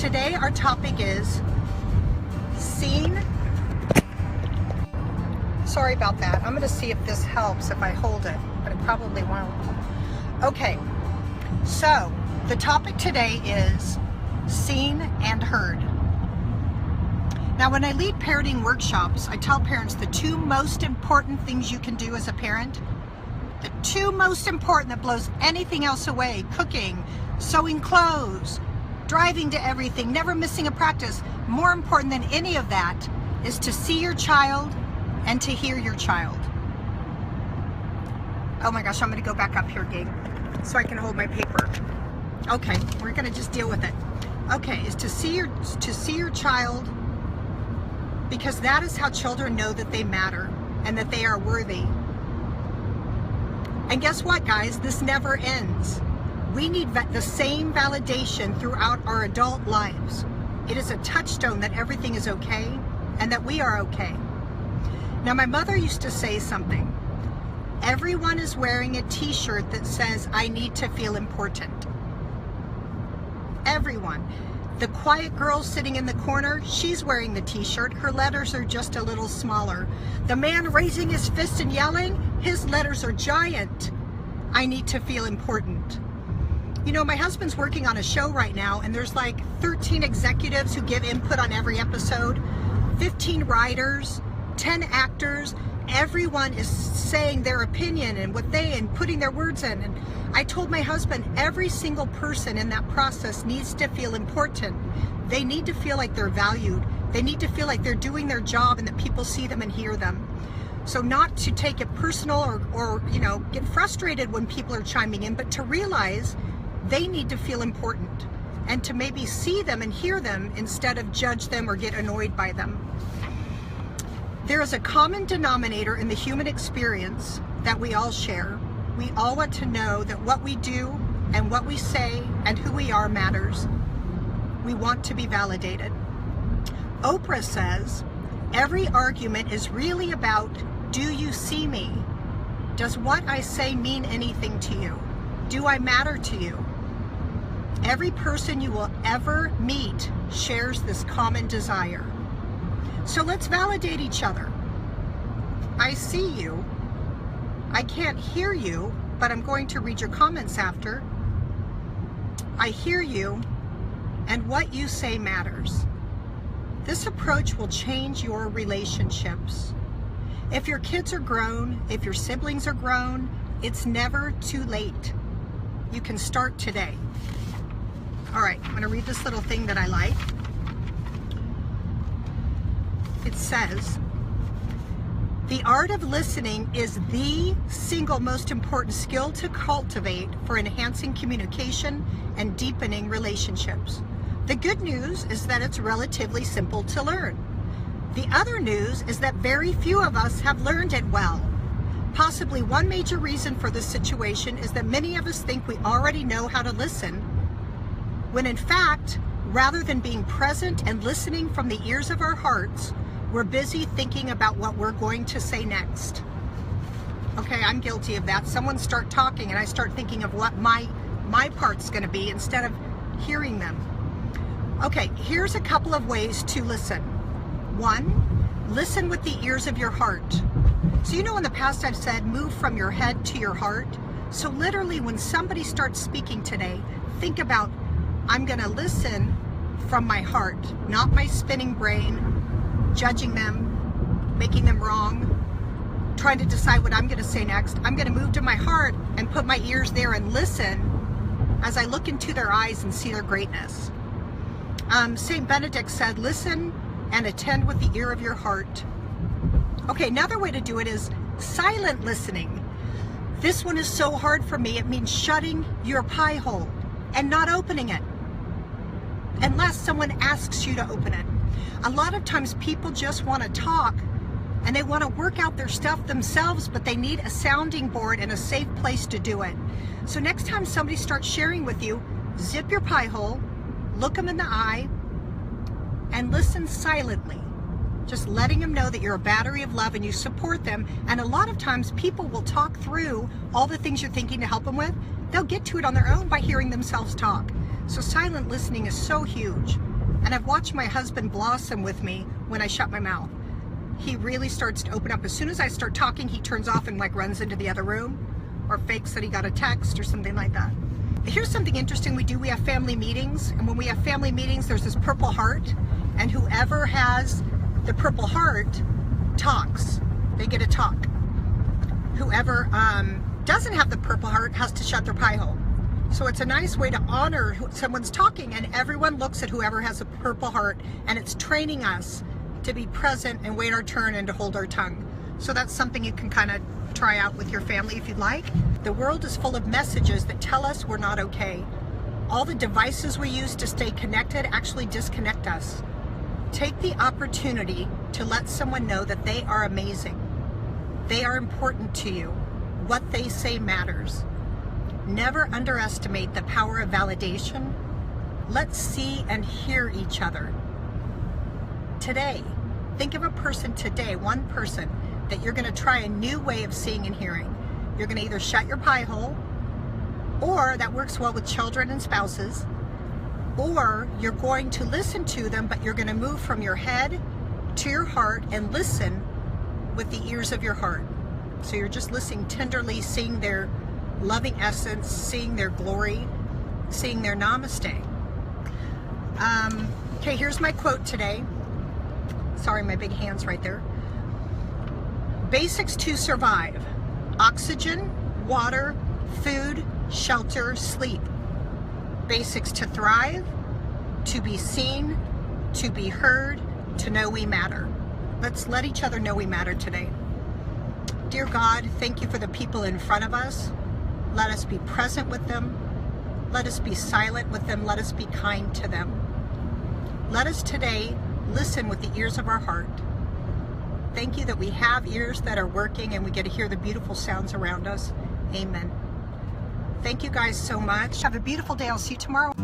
today our topic is seen. Sorry about that. I'm going to see if this helps if I hold it, but it probably won't. Okay, so the topic today is seen and heard. Now, when I lead parenting workshops, I tell parents the two most important things you can do as a parent, the two most important that blows anything else away: cooking, sewing clothes, driving to everything, never missing a practice. More important than any of that is to see your child and to hear your child. Oh my gosh, I'm going to go back up here, Gabe, so I can hold my paper. Okay, we're going to just deal with it. Okay, is to see your child, because that is how children know that they matter and that they are worthy. And guess what, guys? This never ends. We need the same validation throughout our adult lives. It is a touchstone that everything is okay and that we are okay. Now, my mother used to say something. Everyone is wearing a t-shirt that says, "I need to feel important." Everyone. The quiet girl sitting in the corner, she's wearing the t-shirt. Her letters are just a little smaller. The man raising his fist and yelling, his letters are giant. I need to feel important. You know, my husband's working on a show right now, and there's like 13 executives who give input on every episode, 15 writers, 10 actors. Everyone is saying their opinion and putting their words in. And I told my husband, every single person in that process needs to feel important. They need to feel like they're valued. They need to feel like they're doing their job and that people see them and hear them. So not to take it personal or get frustrated when people are chiming in, but to realize they need to feel important and to maybe see them and hear them instead of judge them or get annoyed by them. There is a common denominator in the human experience that we all share. We all want to know that what we do and what we say and who we are matters. We want to be validated. Oprah says, every argument is really about, do you see me? Does what I say mean anything to you? Do I matter to you? Every person you will ever meet shares this common desire. So let's validate each other. I see you. I can't hear you, but I'm going to read your comments after. I hear you, and what you say matters. This approach will change your relationships. If your kids are grown, if your siblings are grown, it's never too late. You can start today. All right, I'm going to read this little thing that I like. It says, the art of listening is the single most important skill to cultivate for enhancing communication and deepening relationships. The good news is that it's relatively simple to learn. The other news is that very few of us have learned it well. Possibly one major reason for this situation is that many of us think we already know how to listen, when in fact, rather than being present and listening from the ears of our hearts, we're busy thinking about what we're going to say next. Okay, I'm guilty of that. Someone start talking and I start thinking of what my part's going to be instead of hearing them. Okay, here's a couple of ways to listen. One, listen with the ears of your heart. So in the past I've said move from your head to your heart. So literally when somebody starts speaking today, think about, I'm going to listen from my heart, not my spinning brain, judging them, making them wrong, trying to decide what I'm going to say next. I'm going to move to my heart and put my ears there and listen as I look into their eyes and see their greatness. St. Benedict said, listen and attend with the ear of your heart. Okay, another way to do it is silent listening. This one is so hard for me. It means shutting your pie hole and not opening it unless someone asks you to open it. A lot of times people just want to talk and they want to work out their stuff themselves, but they need a sounding board and a safe place to do it. So next time somebody starts sharing with you, zip your pie hole, look them in the eye, and listen silently. Just letting them know that you're a battery of love and you support them. And a lot of times people will talk through all the things you're thinking to help them with. They'll get to it on their own by hearing themselves talk. So silent listening is so huge. And I've watched my husband blossom with me when I shut my mouth. He really starts to open up. As soon as I start talking, he turns off and like runs into the other room or fakes that he got a text or something like that. Here's something interesting we do. We have family meetings, and when we have family meetings, there's this purple heart, and whoever has the purple heart talks. They get to talk. Whoever doesn't have the purple heart has to shut their pie hole. So it's a nice way to honor who someone's talking, and everyone looks at whoever has a purple heart, and it's training us to be present and wait our turn and to hold our tongue. So that's something you can kind of try out with your family if you'd like. The world is full of messages that tell us we're not okay. All the devices we use to stay connected actually disconnect us. Take the opportunity to let someone know that they are amazing. They are important to you. What they say matters. Never underestimate the power of validation. Let's see and hear each other. Today, think of a person today, one person, that you're going to try a new way of seeing and hearing. You're going to either shut your pie hole, or that works well with children and spouses, or you're going to listen to them, but you're going to move from your head to your heart and listen with the ears of your heart. So you're just listening tenderly, seeing their loving essence, seeing their glory, seeing their namaste. Okay, here's my quote today. Sorry, my big hand's right there. Basics to survive: oxygen, water, food, shelter, sleep. Basics to thrive: to be seen, to be heard, to know we matter. Let's let each other know we matter today. Dear God, thank you for the people in front of us. Let us be present with them. Let us be silent with them. Let us be kind to them. Let us today listen with the ears of our heart. Thank you that we have ears that are working and we get to hear the beautiful sounds around us. Amen. Thank you guys so much. Have a beautiful day. I'll see you tomorrow.